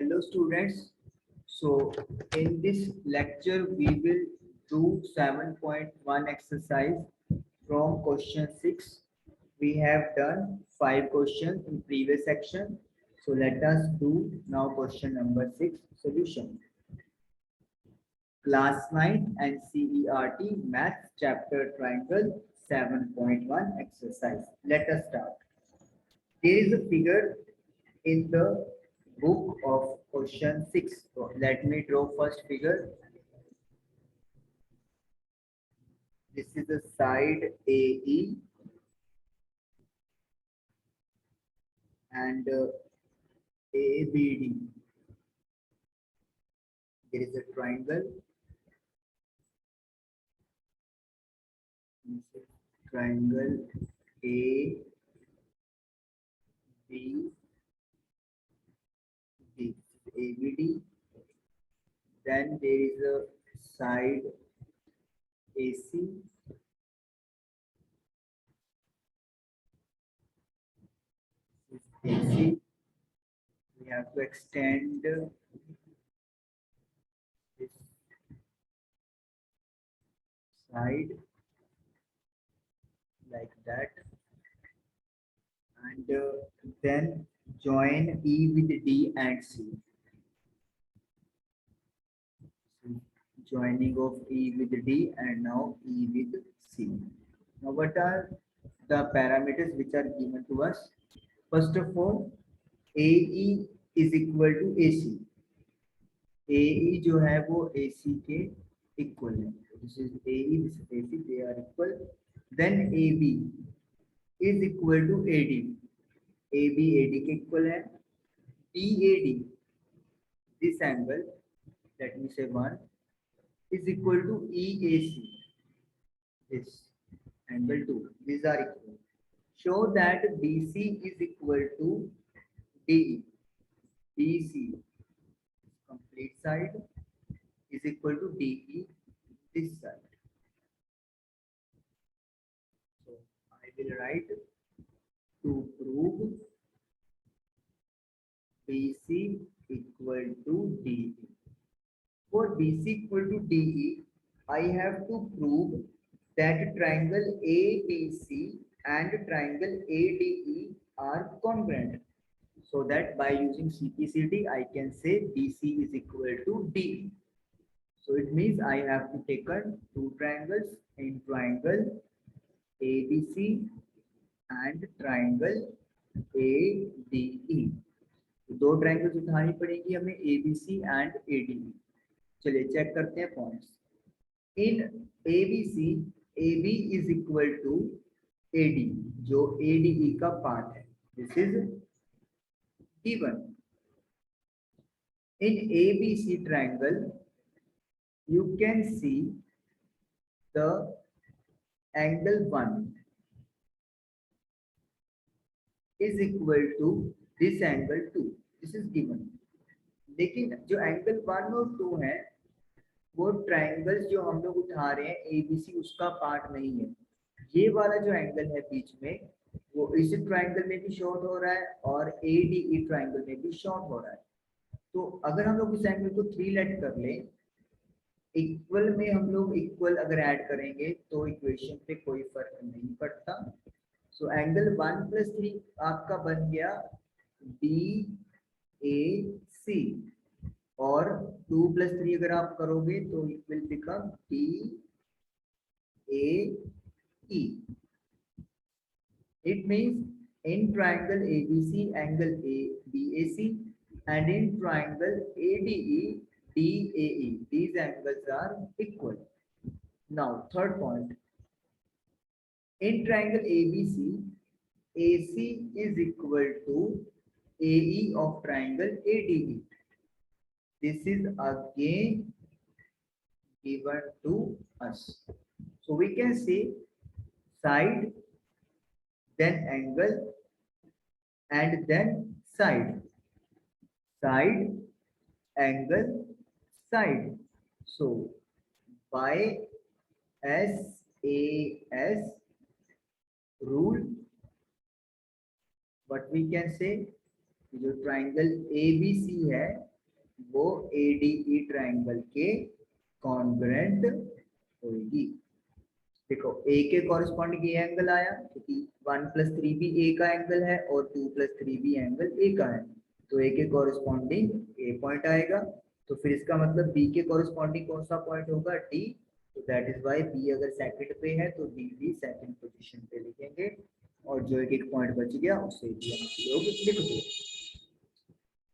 Hello students. So in this lecture we will do 7.1 exercise from question 6. We have done 5 questions in previous section. So let us do now question number 6 solution. Class 9 and CERT Maths chapter triangle 7.1 exercise. Let us start. There is a figure in the book of question 6. So let me draw first figure. This is the side AE and ABD. There is a triangle. This is triangle ABD. ABD. Then there is a side AC. This is AC. We have to extend this side like that, and then join E with D and C. Joining of E with D and now E with C. Now what are the parameters which are given to us? First of all, AE is equal to AC. AE जो है वो AC के equal है. This is AE, this is AC, they are equal. Then AB is equal to AD. AB AD के equal है. BAD, this angle, let me say 1, is equal to EAC. This angle 2. These are equal. Show that BC is equal to DE. BC, complete side, is equal to DE, this side. So I will write to prove BC equal to DE. For BC equal to DE, I have to prove that triangle ABC and triangle ADE are congruent. So that by using CPCD, I can say BC is equal to DE. So it means I have to take two triangles in triangle ABC and triangle ADE. दो triangles उठानी पड़ेगी हमें ABC and ADE. चलिए check करते हैं points. In ABC, AB is equal to AD, जो ADE का part है. This is given. In ABC triangle, you can see the angle 1 is equal to this angle 2. This is given. लेकिन जो angle 1 और 2 है वो ट्रायंगल्स जो हम लोग उठा रहे हैं ABC उसका पार्ट नहीं है. ये वाला जो एंगल है बीच में वो इस ट्रायंगल में भी शॉर्ट हो रहा है और ADE ट्रायंगल में भी शॉर्ट हो रहा है. तो अगर हम लोग इस एंगल को 3 लेट कर लें, इक्वल में हम लोग इक्वल अगर ऐड करेंगे तो इक्वेशन पे कोई फर्क नहीं पड़ता. सो एंगल 1 + 3 आपका बन गया DAC और 2 + 3 अगर आप करोगे तो it will become DAE. It means in triangle ABC, angle BAC, and in triangle ADE, DAE. These angles are equal. Now, third point. In triangle ABC, AC is equal to AE of triangle ADE. This is again given to us. So we can say side, then angle, and then side. Side, angle, side. So by SAS rule, what we can say, जो triangle ABC है वो ADE triangle के congruent होगी। देखो ए के corresponding A angle आया क्योंकि 1+3 भी ए का एंगल है और 2+3 भी एंगल ए का है, तो ए के कॉरेस्पॉन्डिंग ए पॉइंट आएगा। तो फिर इसका मतलब बी के कॉरेस्पॉन्डिंग कौन सा पॉइंट होगा, डी। तो दैट इज वाई बी अगर सेकंड पे है तो डी भी सेकंड पोजीशन पे लिखेंगे, और जो एक पॉइंट बच गया उसे भी हम लोग लिख दो।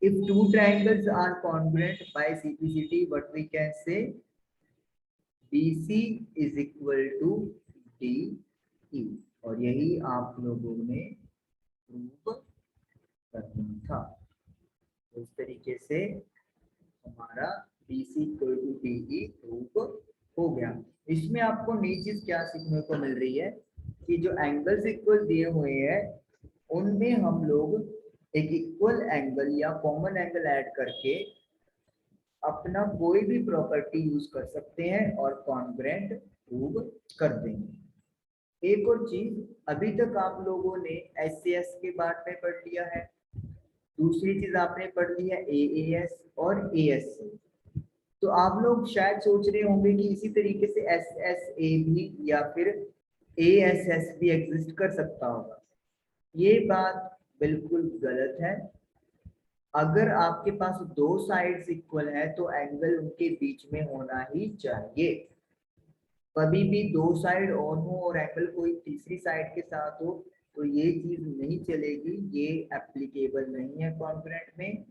If two triangles are congruent by CPCT, what we can say? BC is equal to DE, और यही आप लोगों ने प्रूव करना था। तो इस तरीके से हमारा BC equal to DE prove हो गया। इसमें आपको नई चीज क्या सीखने को मिल रही है कि जो एंगल्स इक्वल दिए हुए हैं उनमें हम लोग एक इक्वल एंगल या कॉमन एंगल ऐड करके अपना कोई भी प्रॉपर्टी यूज कर सकते हैं और कॉन्ग्रुएंट प्रूव कर देंगे। एक और चीज, अभी तक आप लोगों ने SAS के बारे में पढ़ लिया है, दूसरी चीज आपने पढ़ ली है AAS और ASC। तो आप लोग शायद सोच रहे होंगे कि इसी तरीके से SSA भी या फिर ASS भी एग्जिस्ट कर सकता होगा। ये बात बिल्कुल गलत है। अगर आपके पास दो साइड्स इक्वल है तो एंगल उनके बीच में होना ही चाहिए। कभी भी दो साइड ऑन हो और एंगल कोई तीसरी साइड के साथ हो तो ये चीज नहीं चलेगी, ये एप्लीकेबल नहीं है कॉन्ग्रुएंट में।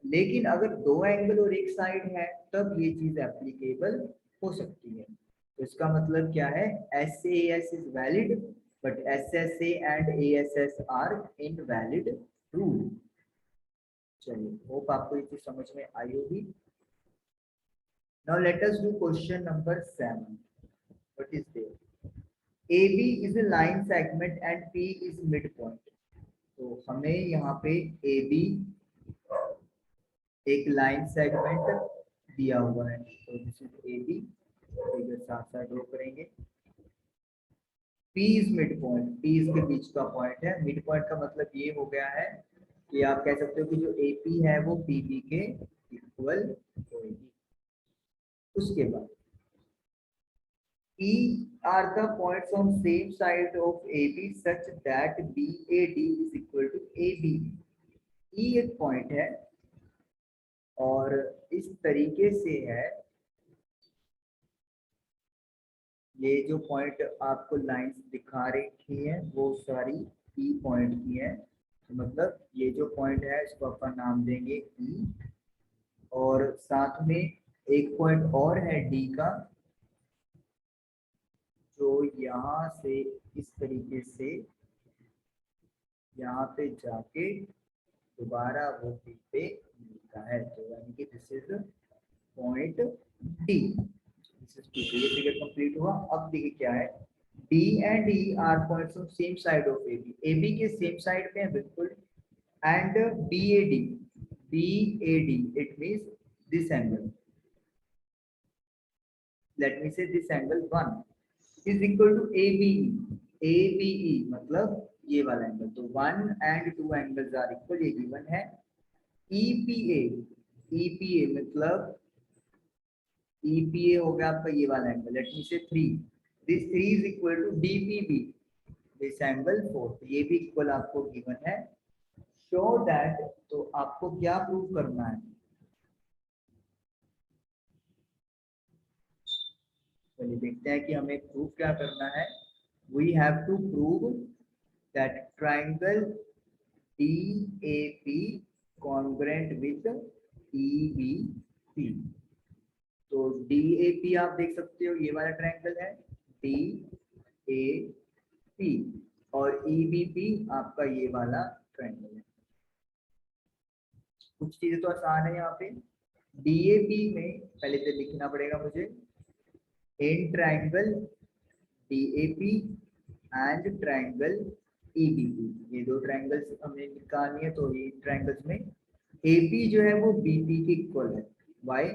लेकिन अगर दो एंगल और एक साइड है तब ये चीज एप्लीकेबल हो सकती है। तो इसका मतलब क्या है, SAS is valid but SSA and ASS are invalid rule. चलिए, होप आपको ये चीज समझ में आई होगी। Now let us do question number 7। What is there? AB is a line segment and P is midpoint। तो हमें यहाँ पे AB एक लाइन सेगमेंट दिया हुआ है, तो दिस इज AB, फिगर साथ साथ ड्रॉ करेंगे। P is mid point, P इसके बीच का पॉइंट है। मिड पॉइंट का मतलब ये हो गया है कि आप कह सकते हो कि जो AP है वो PB के इक्वल होगी। उसके बाद E are the points on same side of AB such that BAD is equal to AB। E एक पॉइंट है और इस तरीके से है, ये जो पॉइंट आपको लाइंस दिखा रखी है वो सारी E पॉइंट की है। तो मतलब ये जो पॉइंट है इसको अपन नाम देंगे E, और साथ में एक पॉइंट और है D का जो यहाँ से इस तरीके से यहाँ पे जाके दोबारा वो P पे मिलता है, तो यानी कि this is point D। This is P। ये फिगर कंप्लीट हुआ। अब देखिए क्या है, D and E are points on same side of AB। AB के सेम साइड पे है बिल्कुल। And BAD it means this angle, let me say this angle 1 is equal to ABE मतलब ये वाला एंगल। तो 1 and 2 एंगल्स आर इक्वल, ये given है। EPA मतलब EPA हो गया आपका ये वाला angle, late me say 3, this 3 is equal to DPB, this angle 4। तो ये भी इक्वल आपको गिवन है। शो दैट, तो आपको क्या प्रूव करना है, चलिए देखते हैं कि हमें प्रूव क्या करना है। We have to prove that triangle DAP congruent with EBP। तो DAP आप देख सकते हो ये वाला ट्राइंगल है DAP, और EBP आपका ये वाला ट्राइंगल है। कुछ चीजें तो आसान है यहाँ पे। DAP में पहले से लिखना पड़ेगा मुझे, in triangle DAP and triangle EBP, ये दो ट्राइंगल्स हमें निकालनी है। तो ये ट्राइंगल्स में AP जो है वो BP के इक्वल है। Why?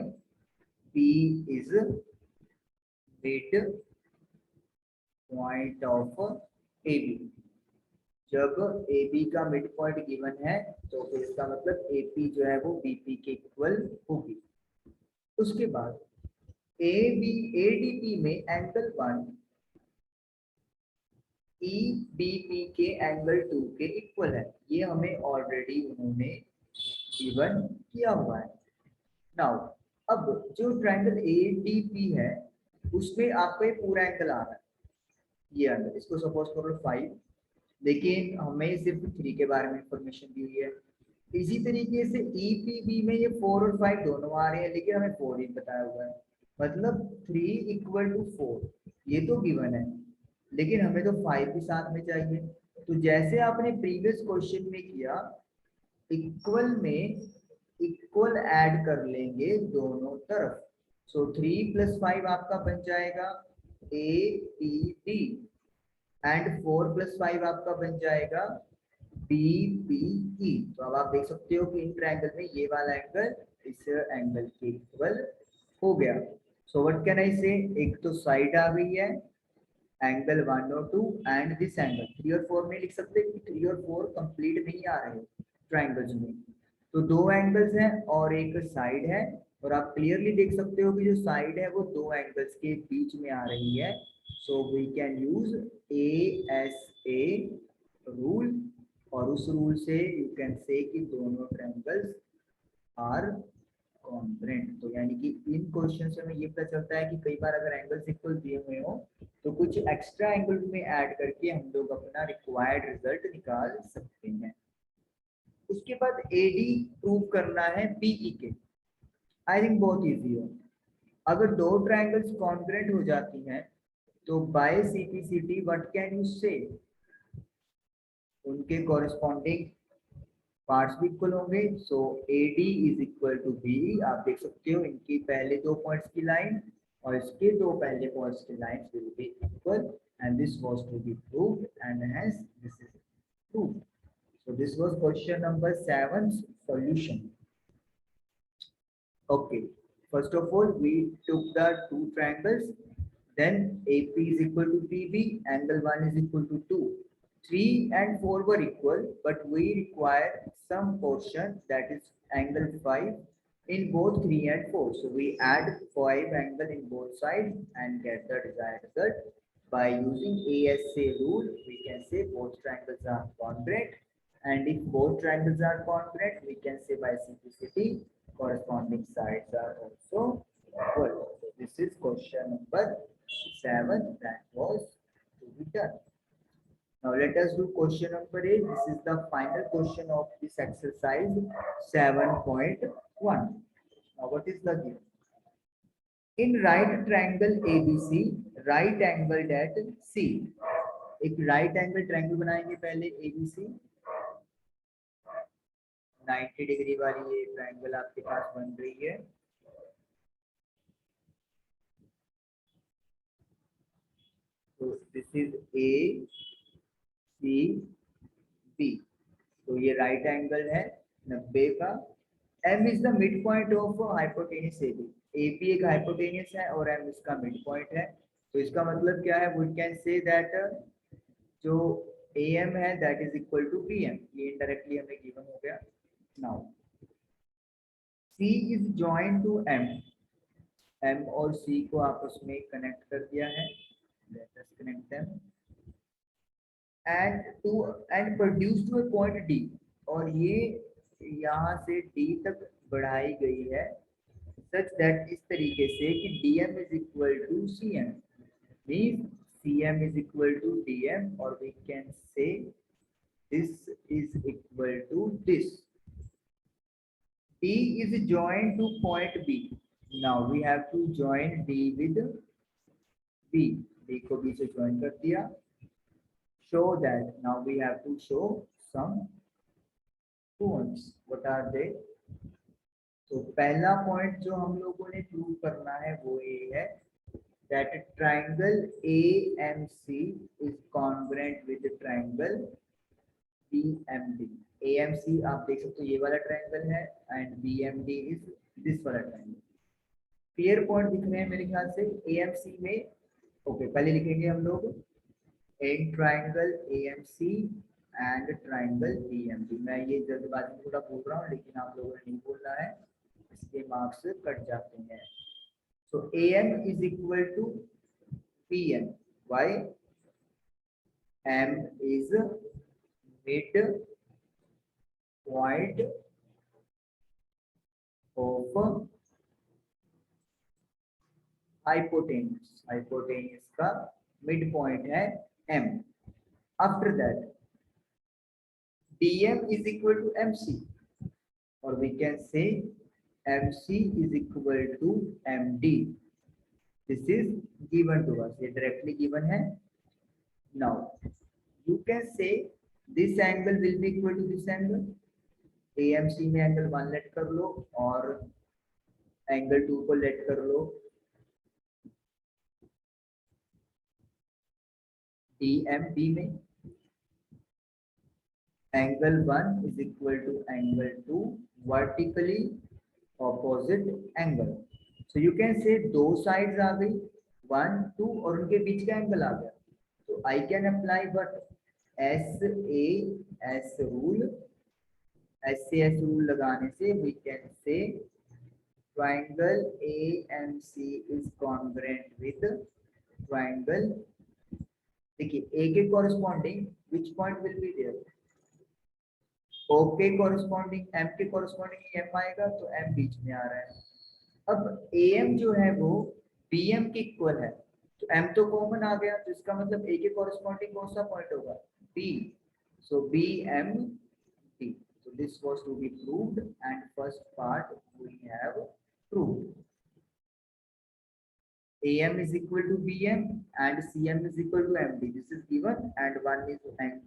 P is mid point of AB। जब ए बी का मिड पॉइंट गिवन है तो फिर इसका मतलब ए पी जो है वो बी पी के इक्वल होगी। उसके बाद A B A D P में एंगल 1 ई बी पी के एंगल 2 के इक्वल है, ये हमें ऑलरेडी उन्होंने गिवन किया हुआ है। नाउ अब जो ट्रायंगल ए डी पी है उसमें आपका ये पूरा एंगल आ रहा है, ये एंगल, इसको सपोज करो 5, लेकिन हमें सिर्फ 3 के बारे में इंफॉर्मेशन दी हुई है। इसी तरीके से ईपीबी में ये 4 और 5 दोनों आ रहे हैं, लेकिन हमें 4 ही बताया हुआ है, मतलब 3 इक्वल टू 4 ये तो गिवन है, लेकिन हमें तो 5 भी साथ में चाहिए। तो जैसे आपने प्रीवियस क्वेश्चन में किया, इक्वल में इक्वल ऐड कर लेंगे दोनों तरफ। सो 3 + 5 आपका बन जाएगा ए पी डी, एंड 4 + 5 आपका बन जाएगा बी पी ई। तो अब आप देख सकते हो कि इन ट्रायंगल में ये वाला एंगल इस एंगल के इक्वल हो गया। सो व्हाट कैन आई से, एक तो साइड आ गई है एंगल 1 और 2, एंड दिस एंगल 3 और 4 में लिख सकते हैं कि 3 और 4 कंप्लीट नहीं आ रहे ट्रायंगल्स में, तो 2 एंगल्स हैं और एक साइड है, और आप क्लियरली देख सकते हो कि जो साइड है वो 2 एंगल्स के बीच में आ रही है। So we can use a rule, और उस रूल से यू कैन से कि दोनों ट्रायंगल्स आर कॉन्ग्रुएंट। तो यानी कि इन क्वेश्चन से हमें ये पता चलता है कि कई बार अगर एंगल्स इक्वल दिए हुए हो तो कुछ एक्स्ट्रा एंगल में ऐड करके हम लोग अपना रिक्वायर्ड रिजल्ट निकाल सकते हैं। उसके बाद एडी प्रूव करना है बीई के। आई थिंक बहुत इजी है। अगर दो ट्रायंगल्स कॉन्ग्रुएंट हो जाती हैं तो by CPCT what can you say, उनके कॉरेस्पॉन्डिंग पार्ट्स भी इक्वल होंगे। So A D is equal to B, आप देख सकते हो इनकी पहले 2 पॉइंट्स की लाइन और इसके 2 पहले पॉइंट्स की line will be equal, and this was to be proved and hence this is proved. So this was question number 7 solution. Okay, first of all we took the 2 triangles, then AP is equal to PB, angle 1 is equal to 2. 3 and 4 were equal, but we require some portion, that is angle 5 in both 3 and 4. So we add 5 angle in both sides and get the desired result. By using ASA rule, we can say both triangles are congruent, and if both triangles are congruent, we can say by simplicity corresponding sides are also equal. So this is question number 7 that was to be done. Now let us do question number 8. This is the final question of this exercise 7.1. Now what is the given? In right triangle ABC, right angled at C. एक right angle triangle बनाएंगे पहले ABC, 90 degree वाली ये triangle आपके पास बन रही है। तो this is A C B, तो ये राइट एंगल है 90 का। M is the mid point of hypotenuse A B, A B एक हाइपोटेन्यूस है और एम इसका मिड पॉइंट है। तो इसका मतलब क्या है, वी कैन से दैट जो ए एम है that is equal to B M, ये इनडायरेक्टली हमें गिवन हो गया। Now C is joined to M, M और C को आपस में कनेक्ट कर दिया है, let us connect them and produce to a point D, और ये यहाँ से D तक बढ़ाई गई है such that इस तरीके से कि DM is equal to CM, means CM is equal to DM, or we can say this is equal to this. D is joined to point B. Now we have to join D with B. D को B से join कर दिया. Show that. Now we have to show some points. What are they? तो पहला point जो हम लोगों ने प्रूव करना है वो ये है that triangle AMC is congruent with the triangle BMD. AMC आप देख सकते हो ये वाला ट्रायंगल है एंड BMD इज दिस वाला ट्रायंगल। क्लियर पॉइंट दिख रहे हैं मेरे ख्याल से AMC में। ओके, पहले लिखेंगे हम लोग in triangle AMC and triangle BMD। मैं ये जल्दबाजी में थोड़ा बोल रहा हूँ, लेकिन आप लोगों ने नहीं बोलना है, इसके मार्क्स कट जाते हैं। So AM is equal to PM। Why? M is mid point of hypotenuse। hypotenuse का मिड पॉइंट है M। After that DM is equal to MC, or we can say MC is equal to MD। this is given to us, ये directly given है। now you can say this angle will be equal to this angle। AMC में angle 1 let कर लो और angle 2 को let कर लो। DMB में angle 1 is equal to angle 2 vertically opposite angle. So you can say दो साइड्स आ गई, 1 2, और उनके बीच का एंगल आ गया। तो I can apply but SAS rule. SAS rule लगाने से we can say triangle AMC is congruent with triangle। देखिए A के corresponding which point will be there? O के corresponding M के corresponding M आएगा, तो M बीच में आ रहा है। अब AM जो है वो BM के इक्वल है, तो M तो कॉमन आ गया, तो इसका मतलब A के corresponding कौन सा पॉइंट होगा? B। so BMD। so this was to be proved, and first part we have proved। AM is equal to BM and CM is equal to MD, this is given, and one is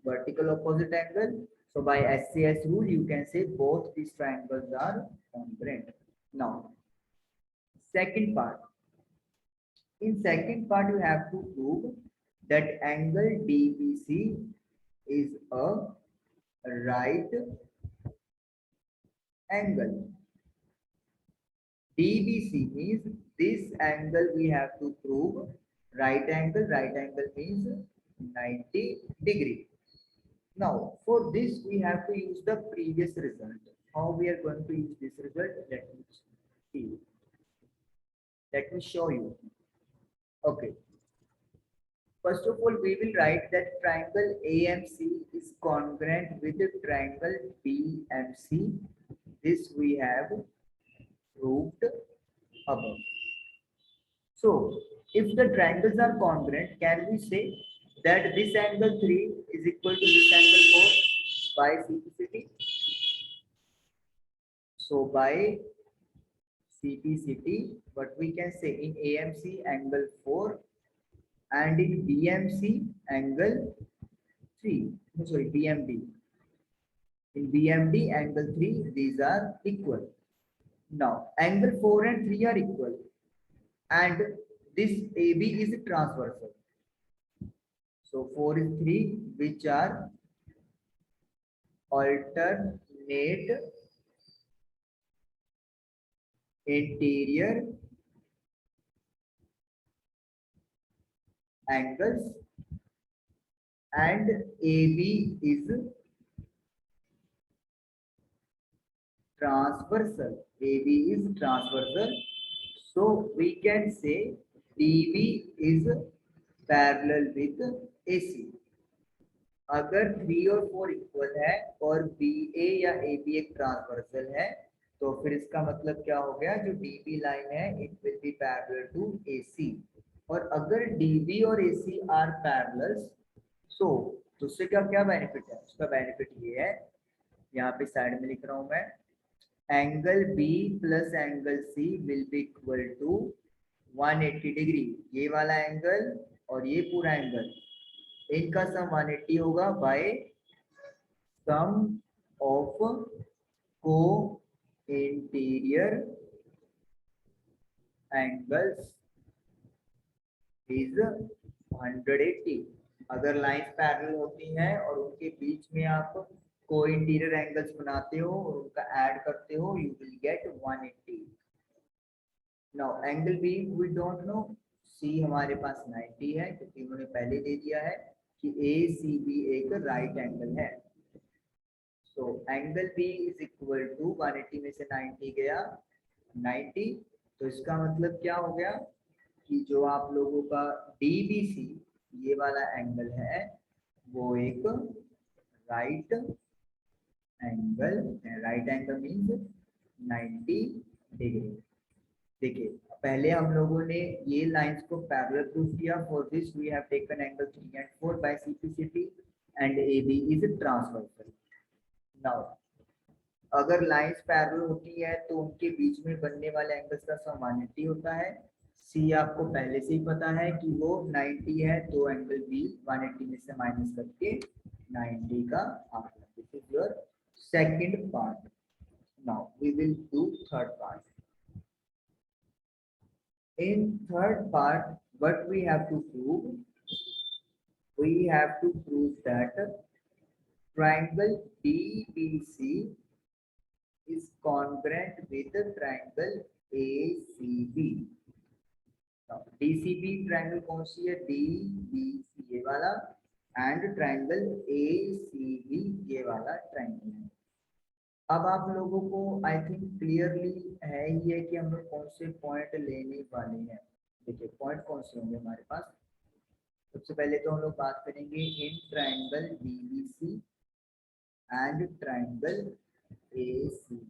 vertical opposite angle। so by SAS rule you can say both these triangles are congruent। now second part, in second part you have to prove that angle DBC is a right angle। DBC means this angle we have to prove right angle। right angle means 90 degree। now for this we have to use the previous result। how we are going to use this result? let me see, let me show you। okay, first of all we will write that triangle AMC is congruent with the triangle BMC। this we have proved above। so if the triangles are congruent, can we say that this angle 3 is equal to this angle 4 by CPCT? so by CPCT what we can say, in AMC angle 4 and in BMC angle 3, no, sorry, BMD, in BMD angle 3, these are equal। now angle 4 and 3 are equal, and this AB is transversal। so 4 is 3, which are alternate interior angles, and AB is transversal। AB is transversal, so we can say DB is parallel with AC। अगर 3 और 4 equal है और BA या AB एक transversal है, तो फिर इसका मतलब क्या हो गया, जो DB लाइन है it will be parallel to AC। और अगर DB और AC आर पैरेलल्स, सो तो उससे क्या क्या बेनिफिट है? उसका बेनिफिट ये है, यहाँ पे साइड में लिख रहा हूं मैं, angle B plus angle C will be equal to 180 degree. ये वाला एंगल और ये पूरा एंगल, इनका सम 180 होगा बाय सम ऑफ को इंटीरियर एंगल्स इज 180। अगर लाइंस पैरेलल होती हैं और उनके बीच में आप को इंटीरियर एंगल्स बनाते हो और उनका ऐड करते हो, you will get 180। Now angle B we don't know, C हमारे पास 90 है क्योंकि उन्होंने पहले दे दिया है कि ACB एक राइट एंगल है। So angle B is equal to 180 में से 90 गया 90। तो इसका मतलब क्या हो गया कि जो आप लोगों का DBC ये वाला एंगल है वो एक राइट एंगल है। Right angle means 90 degree. देखिए पहले हम लोगों ने ये लाइंस को पैरेलल प्रूफ किया। For this we have taken angle 3 and 4 by CPCT and AB is transversal. Now अगर लाइंस पैरेलल होती है तो उनके बीच में बनने वाले एंगल्स का सम 180 होता है। सी आपको पहले से ही पता है कि वो 90 है, तो एंगल बी 180 में से माइनस करके 90 का आ गया। This is your second part. Now we will do third part. In third part, what we have to prove? We have to prove that triangle DBC is congruent with the triangle ACB. Now, DCB triangle कौन सी है? DBC ये वाला, and triangle ACB ये वाला triangle है। अब आप लोगों को आई थिंक क्लियरली है ही है कि हम लोग कौन से पॉइंट लेने वाले हैं। देखिए पॉइंट कौन से होंगे हमारे पास। सबसे पहले तो हम लोग बात करेंगे in triangle DBC and triangle ACB।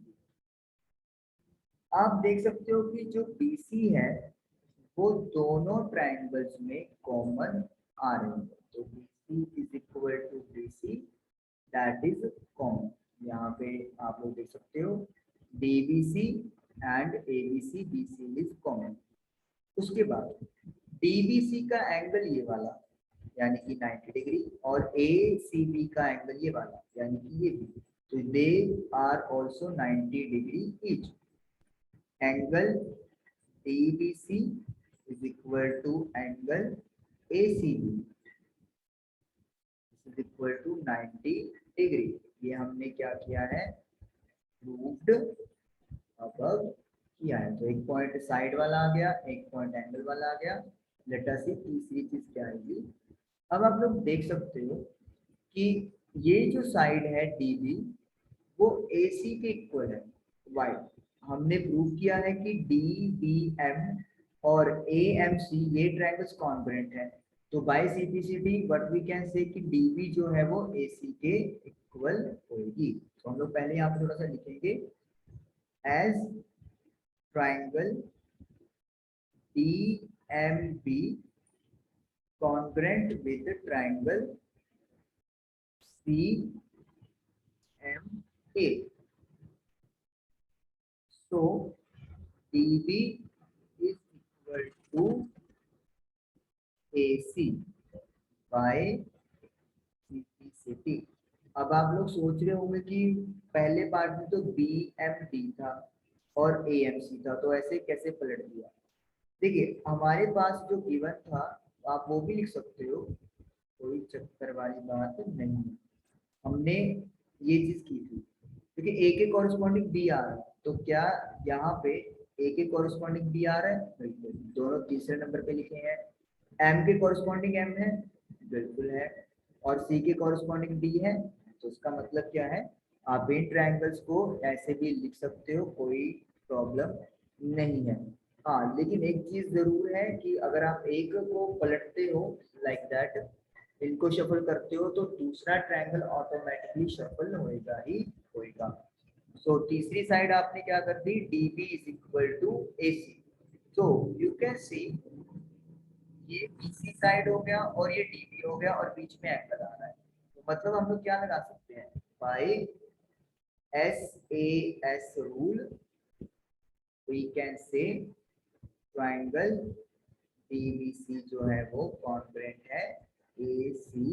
आप देख सकते हो कि जो BC है वो दोनों ट्रायंगल्स में कॉमन आ रहे हैं। तो BC is equal to BC that is common. यहाँ पे आप लोग देख सकते हो DBC and ABC, BC is common. उसके बाद DBC का एंगल ये वाला यानी कि 90 डिग्री और ACB का एंगल ये वाला यानी कि ये भी, तो they are also 90 degree each. Angle DBC is equal to angle ACB is equal to 90 degree. ये हमने क्या किया है? प्रूव्ड अबव किया है। तो एक पॉइंट साइड वाला आ गया, एक पॉइंट एंगल वाला आ गया। लेट अस सी तीसरी चीज क्या आएगी। अब आप लोग देख सकते हो कि ये जो साइड है DB वो AC के इक्वल है। वाई? हमने प्रूव किया है कि DBM और AMC ये ट्रायंगल्स कॉन्ग्रुएंट है। तो by CPCT what we can say कि DB जो है वो AC के इक्वल होगी। तो हम लोग पहले यहाँ पे थोड़ा सा लिखेंगे as triangle DMB congruent with the triangle CMA. So DB is equal to AC by CPCT। अब आप लोग सोच रहे होंगे कि पहले पार्ट में तो BMD था और AMC था, तो ऐसे कैसे पलट दिया। देखिए हमारे पास जो गिवन था आप वो भी लिख सकते हो, कोई चक्कर वाली बात नहीं है। हमने ये चीज की थी क्योंकि A के कॉरेस्पॉन्डिंग B आ रहा है, तो क्या यहाँ पे A के कॉरेस्पॉन्डिंग B आ रहा है? बिल्कुल। दोनों तीसरे नंबर पे लिखे हैं। M के कॉरेस्पॉन्डिंग M है? बिल्कुल है। और C के कॉरेस्पॉन्डिंग D है, तो इसका मतलब क्या है? आप इन ट्रायंगल्स को ऐसे भी लिख सकते हो, कोई प्रॉब्लम नहीं है। हाँ लेकिन एक चीज जरूर है कि अगर आप एक को पलटते हो लाइक दैट, इनको शफल करते हो, तो दूसरा ट्रायंगल ऑटोमेटिकली शफल होएगा ही होएगा। सो तीसरी साइड आपने क्या कर दी? DB is equal to AC। So you can see ये BC साइड हो गया और ये DB हो गया और बीच में एंगल आ रहा है। तो मतलब हम लोग क्या लगा सकते हैं? By SAS rule we can say triangle DBC जो है वो कॉन्ग्रुएंट है ACB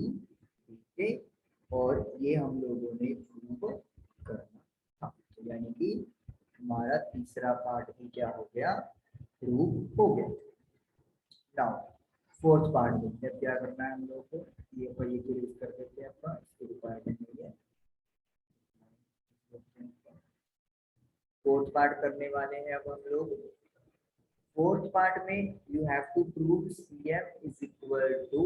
के, और ये हम लोगों ने प्रूव करना था। तो यानी कि हमारा तीसरा पार्ट भी क्या हो गया? प्रूव हो गया। नाउ फोर्थ पार्ट देखते हैं क्या करना है हम लोगों को। ये यूज कर देते हैं, आपका इसकी रिक्वायरमेंट नहीं है। फोर्थ पार्ट करने वाले हैं अब हम लोग। फोर्थ पार्ट में you have to prove CM is equal to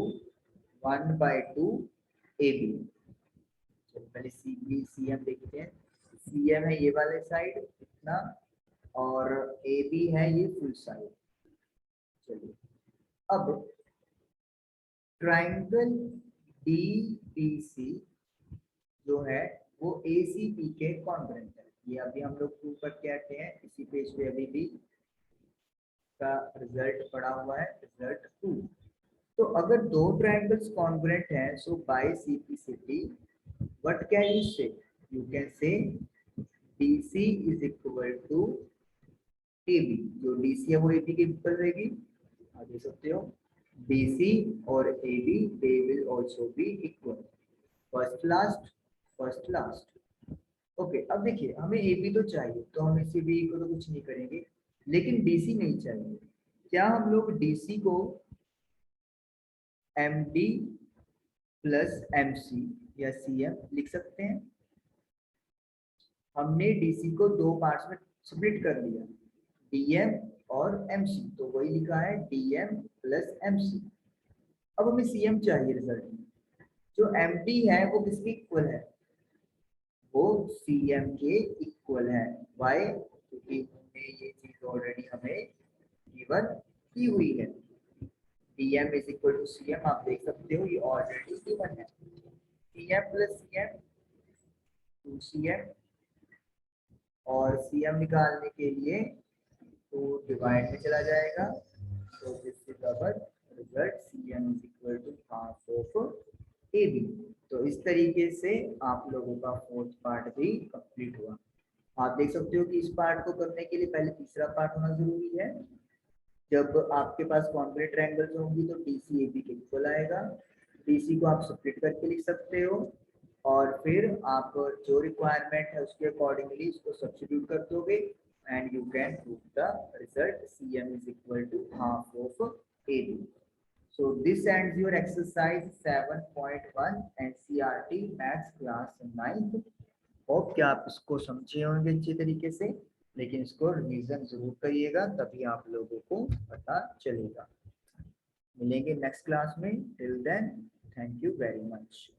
1/2 AB। चलो पहले सी एम देखते हैं। सी एम है ये वाले साइड इतना, और ए बी है ये फुल साइड। चलिए अब ट्राइंगल डी बी सी जो है वो ए सी पी के कॉन्ग्रुएंट है। ये अभी हम लोग प्रूव करके आते हैं, इसी पेज पे अभी भी का रिजल्ट पड़ा हुआ है, रिजल्ट 2। तो अगर दो ट्रायंगल्स कॉन्ग्रुएंट हैं, so by simplicity what can you say, you can say BC is equal to AB। जो DC है वो AB के इक्वल रहेगी, आप देख सकते हो BC और AB they will also be equal, first last first last. Okay अब देखिए हमें AB तो चाहिए, तो हम इसे B को तो कुछ नहीं करेंगे, लेकिन DC नहीं चाहिए। क्या हम लोग DC को MD प्लस MC या CM लिख सकते हैं? हमने DC को दो पार्ट्स में स्प्लिट कर दिया, DM और MC, तो वही लिखा है DM प्लस MC। अब हमें CM चाहिए रिजल्ट में। जो MD है वो किसके इक्वल है? वो CM के इक्वल है। वाई? क्योंकि हमने ये चीज ऑलरेडी हमें गिवन की हुई है। DM is equal to CM, आप देख सकते हो ये ऑलरेडी गिवन है। CM प्लस CM 2CM, और CM निकालने के लिए 2 डिवाइड में चला जाएगा, तो this is our result, CM is equal to half of AB। तो इस तरीके से आप लोगों का फोर्थ पार्ट भी कंप्लीट हुआ। आप देख सकते हो कि इस पार्ट को करने के लिए पहले तीसरा पार्ट होना जरूरी है। जब आपके पास कॉन्ग्रुएंट ट्रायंगल्स होंगी तो DC AB के इक्वल आएगा। DC को आप स्प्लिट करके लिख सकते हो, और फिर आप जो रिक्वायरमेंट है उसके अकॉर्डिंगली इसको सब्स्टिट्यूट कर दोगे, and you can prove the result CM is equal to half of AB. So this ends your exercise 7.1 NCERT Maths class 9th। Hope कि आप इसको समझे होंगे अच्छे तरीके से, लेकिन इसको रिवीजन जरूर करिएगा, तभी आप लोगों को पता चलेगा। मिलेंगे नेक्स्ट क्लास में, till then thank you very much.